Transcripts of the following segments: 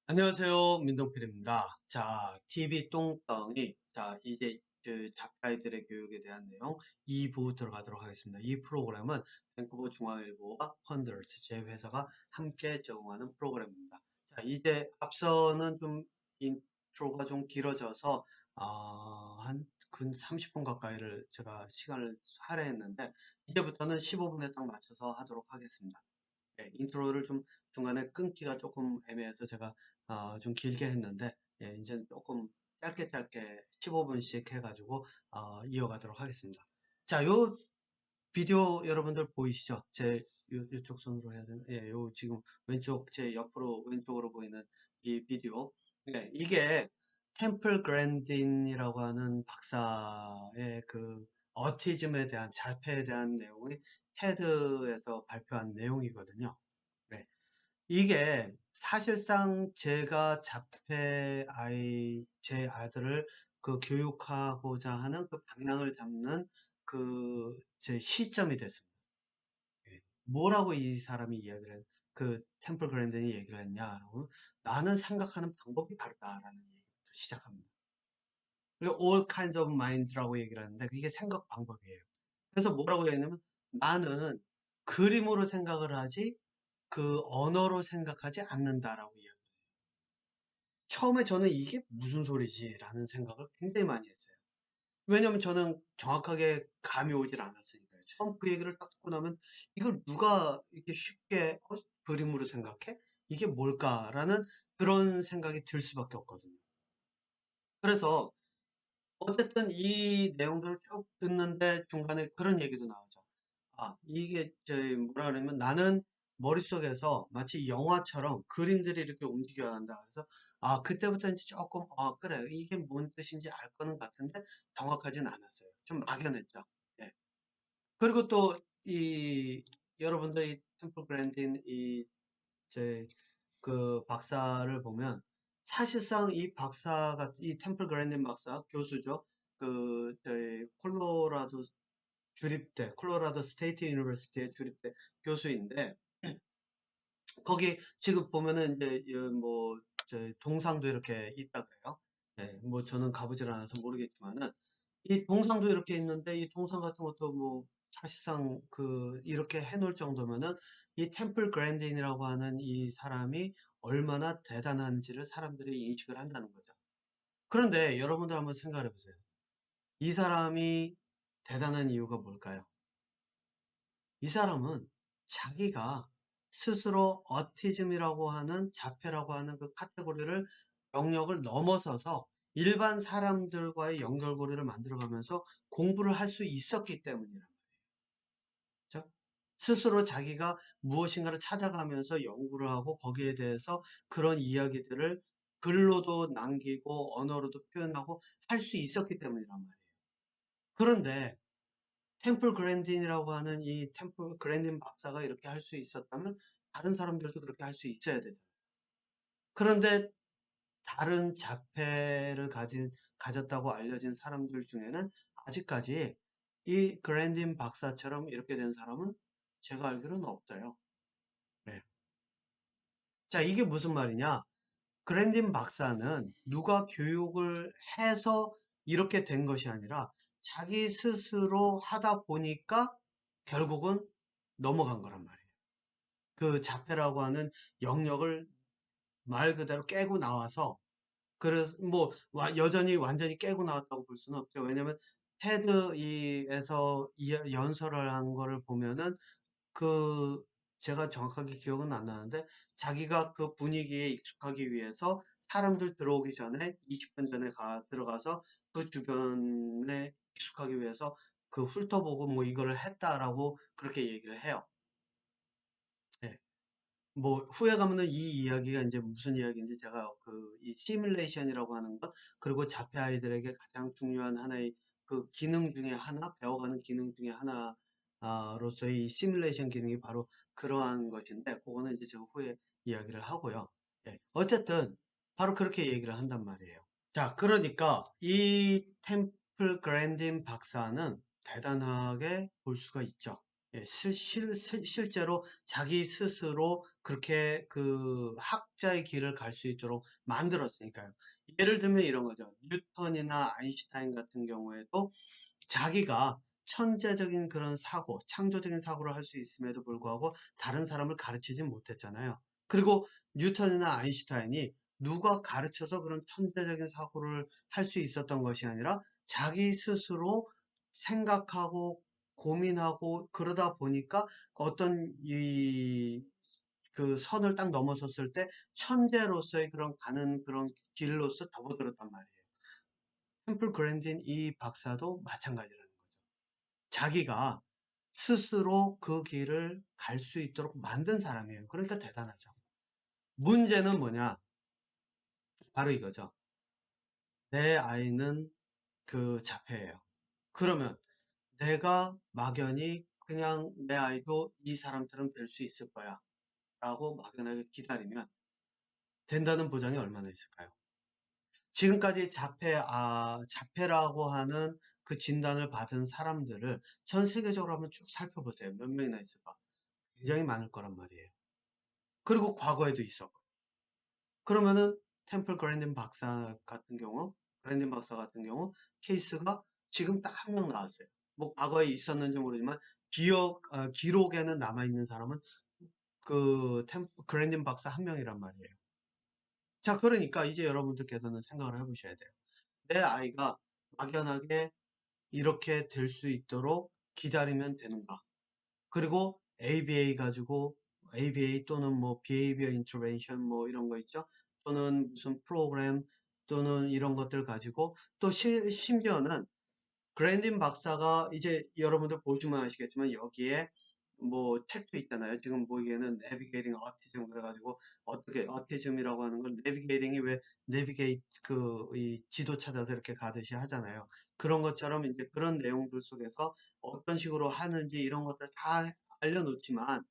안녕하세요. 민동필입니다. 자, TV 똥덩이. 자, 이제 그 잡아이들의 교육에 대한 내용 2부 들어가도록 하겠습니다. 이 프로그램은 밴쿠버 중앙일보와 헌더스 제 회사가 함께 제공하는 프로그램입니다. 자, 이제 앞서는 좀 인트로가 좀 길어져서 한 근 30분 가까이를 제가 시간을 할애했는데 이제부터는 15분에 딱 맞춰서 하도록 하겠습니다. 네, 인트로를 좀 중간에 끊기가 조금 애매해서 제가 좀 길게 했는데 이제 조금 짧게 짧게 15분씩 해가지고 이어가도록 하겠습니다. 자, 요 비디오 여러분들 보이시죠? 제 이쪽 손으로 해야 되나? 예, 요 지금 왼쪽 제 옆으로 왼쪽으로 보이는 이 비디오. 네, 이게 템플 그랜딘이라고 하는 박사의 그 어티즘에 대한 자폐에 대한 내용이 테드에서 발표한 내용이거든요. 네. 이게 사실상 제가 제 아들을 그 교육하고자 하는 그 방향을 잡는 그 제 시점이 됐습니다. 예. 뭐라고 이 사람이 그 템플 그랜든이 얘기를 했냐라고 나는 생각하는 방법이 다르다라는 얘기부터 시작합니다. 그리고 all kinds of minds라고 얘기를 하는데 그게 생각 방법이에요. 그래서 뭐라고 얘기하냐면 나는 그림으로 생각을 하지 그 언어로 생각하지 않는다라고 이야기해요. 처음에 저는 이게 무슨 소리지라는 생각을 굉장히 많이 했어요. 왜냐면 저는 정확하게 감이 오질 않았으니까요. 처음 그 얘기를 딱 듣고 나면 이걸 누가 이렇게 쉽게 그림으로 생각해? 이게 뭘까라는 그런 생각이 들 수밖에 없거든요. 그래서 어쨌든 이 내용들을 쭉 듣는데 중간에 그런 얘기도 나오죠. 이게 뭐라 그러냐면 나는 머릿속에서 마치 영화처럼 그림들이 이렇게 움직여야 한다. 그래서 그때부터 이제 조금 그래 이게 뭔 뜻인지 알 거는 같은데 정확하진 않았어요. 좀 막연했죠. 예. 그리고 또 이 여러분들 이 템플 그랜딘 제 그 박사를 보면 사실상 이 템플 그랜딘 박사 교수죠. 저희 콜로라도 스테이트 유니버시티의 주립대 교수인데 거기 지금 보면은 이제 저 동상도 이렇게 있다 그래요. 네, 뭐 저는 가보질 않아서 모르겠지만은 이 동상도 이렇게 있는데 이 동상 같은 것도 뭐 사실상 이렇게 해놓을 정도면은 이 템플 그랜딘이라고 하는 이 사람이 얼마나 대단한지를 사람들이 인식을 한다는 거죠. 그런데 여러분들 한번 생각해 보세요. 이 사람이 대단한 이유가 뭘까요? 이 사람은 자기가 스스로 어티즘이라고 하는 자폐라고 하는 그 카테고리를 영역을 넘어서서 일반 사람들과의 연결고리를 만들어가면서 공부를 할 수 있었기 때문이란 말이죠. 스스로 자기가 무엇인가를 찾아가면서 연구를 하고 거기에 대해서 그런 이야기들을 글로도 남기고 언어로도 표현하고 할 수 있었기 때문이란 말이에요. 그런데 템플 그랜딘이라고 하는 이 템플 그랜딘 박사가 이렇게 할 수 있었다면 다른 사람들도 그렇게 할 수 있어야 되잖아요. 그런데 다른 자폐를 가졌다고 알려진 사람들 중에는 아직까지 이 그랜딘 박사처럼 이렇게 된 사람은 제가 알기로는 없어요. 네. 자, 이게 무슨 말이냐? 그랜딘 박사는 누가 교육을 해서 이렇게 된 것이 아니라 자기 스스로 하다 보니까 결국은 넘어간 거란 말이에요. 그 자폐라고 하는 영역을 말 그대로 깨고 나와서 그래서 뭐 여전히 완전히 깨고 나왔다고 볼 수는 없죠. 왜냐면 테드에서 연설을 한 거를 보면은 그 제가 정확하게 기억은 안 나는데 자기가 그 분위기에 익숙하기 위해서 사람들 들어오기 전에 20분 전에 들어가서 그 주변에 익숙하기 위해서 훑어보고 뭐 이거를 했다라고 그렇게 얘기를 해요. 예. 뭐 후에 가면은 이 이야기가 이제 무슨 이야기인지 제가 이 시뮬레이션이라고 하는 것 그리고 자폐 아이들에게 가장 중요한 하나의 그 기능 중에 하나 배워가는 기능 중에 하나로서의 이 시뮬레이션 기능이 바로 그러한 것인데 그거는 이제 제가 후에 이야기를 하고요. 예. 어쨌든 바로 그렇게 얘기를 한단 말이에요. 자, 그러니까 이 템플 그랜딘 박사는 대단하게 볼 수가 있죠. 예, 실제로 자기 스스로 그렇게 그 학자의 길을 갈 수 있도록 만들었으니까요. 예를 들면 이런 거죠. 뉴턴이나 아인슈타인 같은 경우에도 자기가 천재적인 그런 사고, 창조적인 사고를 할 수 있음에도 불구하고 다른 사람을 가르치지 못했잖아요. 그리고 뉴턴이나 아인슈타인이 누가 가르쳐서 그런 천재적인 사고를 할 수 있었던 것이 아니라 자기 스스로 생각하고 고민하고 그러다 보니까 어떤 그 선을 딱 넘어섰을 때 천재로서의 그런 가는 그런 길로서 접어들었단 말이에요. 템플 그랜딘 이 박사도 마찬가지라는 거죠. 자기가 스스로 그 길을 갈 수 있도록 만든 사람이에요. 그러니까 대단하죠. 문제는 뭐냐? 바로 이거죠. 내 아이는 그 자폐예요. 그러면 내가 막연히 그냥 내 아이도 이 사람처럼 될 수 있을 거야 라고 막연하게 기다리면 된다는 보장이 얼마나 있을까요? 지금까지 자폐라고 하는 그 진단을 받은 사람들을 전 세계적으로 한번 쭉 살펴보세요. 몇 명이나 있을까? 굉장히 많을 거란 말이에요. 그리고 과거에도 있었고. 그러면은 템플 그랜딘 박사 같은 경우 케이스가 지금 딱 한 명 나왔어요. 뭐 과거에 있었는지 모르지만 기록에는 남아있는 사람은 그 그랜딘 박사 한 명이란 말이에요. 자, 그러니까 이제 여러분들께서는 생각을 해보셔야 돼요. 내 아이가 막연하게 이렇게 될 수 있도록 기다리면 되는가? 그리고 ABA 가지고 ABA 또는 뭐 Behavior Intervention 뭐 이런 거 있죠? 또는 무슨 프로그램 또는 이런 것들 가지고 또 심지어는 그랜딘 박사가 이제 여러분들 보시면 아시겠지만 여기에 뭐 책도 있잖아요. 지금 보기에는 내비게이팅 어티즘 그래가지고 어떻게 어티즘이라고 하는 건 내비게이팅이 왜 내비게이트 그 이 지도 찾아서 이렇게 가듯이 하잖아요. 그런 것처럼 이제 그런 내용들 속에서 어떤 식으로 하는지 이런 것들 다 알려놓지만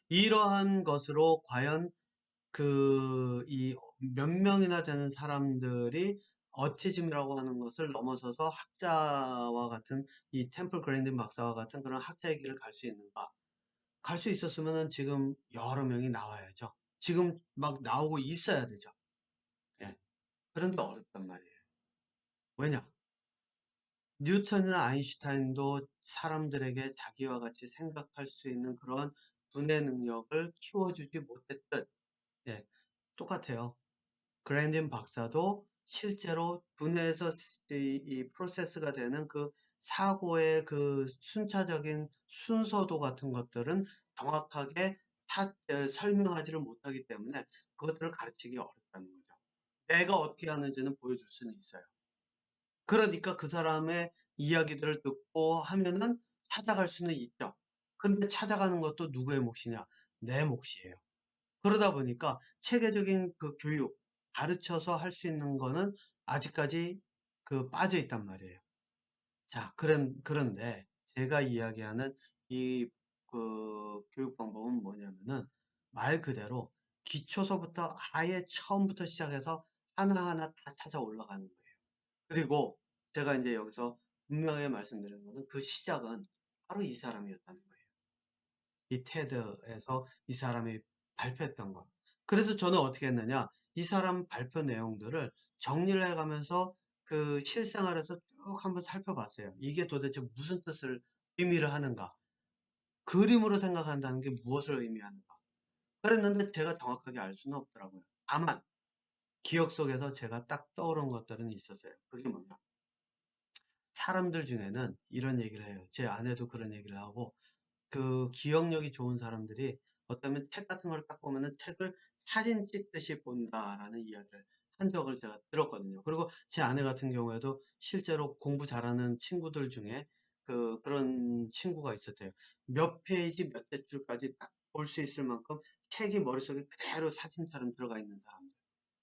이러한 것으로 과연 그 이 몇 명이나 되는 사람들이 어티즘이라고 하는 것을 넘어서서 학자와 같은 이 템플 그랜딘 박사와 같은 그런 학자의 길을 갈 수 있는가? 갈 수 있었으면은 지금 여러 명이 나와야죠. 지금 막 나오고 있어야 되죠. 예. 그런데 어렵단 말이에요. 왜냐? 뉴턴이나 아인슈타인도 사람들에게 자기와 같이 생각할 수 있는 그런 두뇌 능력을 키워주지 못했듯, 예, 똑같아요. 그랜딘 박사도 실제로 두뇌에서 이 프로세스가 되는 그 사고의 그 순차적인 순서도 같은 것들은 정확하게 설명하지를 못하기 때문에 그것들을 가르치기 어렵다는 거죠. 내가 어떻게 하는지는 보여줄 수는 있어요. 그러니까 그 사람의 이야기들을 듣고 하면은 찾아갈 수는 있죠. 근데 찾아가는 것도 누구의 몫이냐? 내 몫이에요. 그러다 보니까 체계적인 그 교육, 가르쳐서 할 수 있는 거는 아직까지 그 빠져 있단 말이에요. 자, 그런데 제가 이야기하는 이 그 교육 방법은 뭐냐면은 말 그대로 기초서부터 아예 처음부터 시작해서 하나하나 다 찾아 올라가는 거예요. 그리고 제가 이제 여기서 분명히 말씀드리는 거는 그 시작은 바로 이 사람이었다는 거예요. 이 테드에서 이 사람이 발표했던 거. 그래서 저는 어떻게 했느냐. 이 사람 발표 내용들을 정리를 해가면서 그 실생활에서 쭉 한번 살펴봤어요. 이게 도대체 무슨 뜻을 의미를 하는가. 그림으로 생각한다는 게 무엇을 의미하는가. 그랬는데 제가 정확하게 알 수는 없더라고요. 다만 기억 속에서 제가 딱 떠오른 것들은 있었어요. 그게 뭐냐. 사람들 중에는 이런 얘기를 해요. 제 아내도 그런 얘기를 하고 그 기억력이 좋은 사람들이 어쩌면 책 같은 걸 딱 보면은 책을 사진 찍듯이 본다라는 이야기를 한 적을 제가 들었거든요. 그리고 제 아내 같은 경우에도 실제로 공부 잘하는 친구들 중에 그런 친구가 있었대요. 몇 페이지 몇 대 줄까지 딱 볼 수 있을 만큼 책이 머릿속에 그대로 사진처럼 들어가 있는 사람들.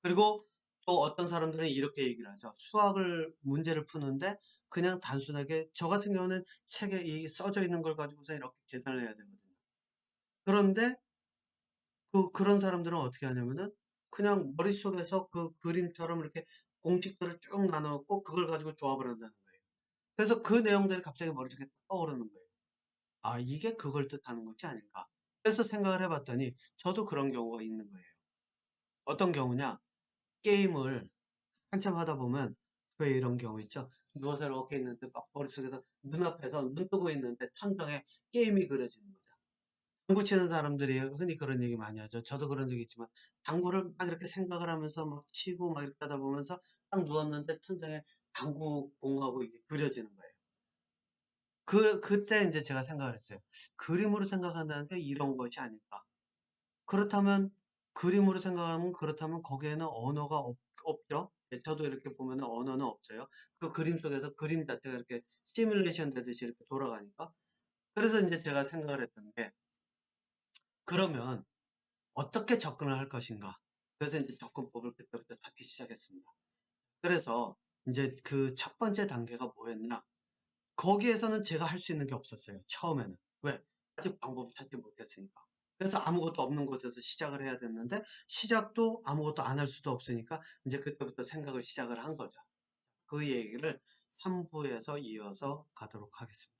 그리고 또 어떤 사람들은 이렇게 얘기를 하죠. 수학을 문제를 푸는데 그냥 단순하게 저 같은 경우는 책에 이 써져 있는 걸 가지고서 이렇게 계산을 해야 되거든요. 그런데 그런 사람들은 어떻게 하냐면은 그냥 머릿속에서 그 그림처럼 이렇게 공식들을 쭉 나눠놓고 그걸 가지고 조합을 한다는 거예요. 그래서 그 내용들이 갑자기 머릿속에 떠오르는 거예요. 아, 이게 그걸 뜻하는 것이 아닌가. 그래서 생각을 해봤더니 저도 그런 경우가 있는 거예요. 어떤 경우냐? 게임을 한참 하다 보면 왜 이런 경우 있죠? 누워서 이렇게 있는데 막 머릿속에서 눈앞에서 눈 뜨고 있는데 천장에 게임이 그려지는 거죠. 당구 치는 사람들이 흔히 그런 얘기 많이 하죠. 저도 그런 적이 있지만 당구를 막 이렇게 생각을 하면서 막 치고 막 이렇게 하다 보면서 딱 누웠는데 천장에 당구 공하고 이게 그려지는 거예요. 그때 이제 제가 생각을 했어요. 그림으로 생각한다는 게 이런 것이 아닐까. 그렇다면 그림으로 생각하면 그렇다면 거기에는 언어가 없죠. 예, 저도 이렇게 보면 언어는 없어요. 그 그림 속에서 그림 자체가 이렇게 시뮬레이션 되듯이 이렇게 돌아가니까. 그래서 이제 제가 생각을 했던 게 그러면 어떻게 접근을 할 것인가. 그래서 이제 접근법을 그때부터 찾기 시작했습니다. 그래서 이제 그 첫 번째 단계가 뭐였냐. 거기에서는 제가 할 수 있는 게 없었어요. 처음에는. 왜? 아직 방법을 찾지 못했으니까. 그래서 아무것도 없는 곳에서 시작을 해야 됐는데 시작도 아무것도 안 할 수도 없으니까 이제 그때부터 생각을 시작을 한 거죠. 그 얘기를 3부에서 이어서 가도록 하겠습니다.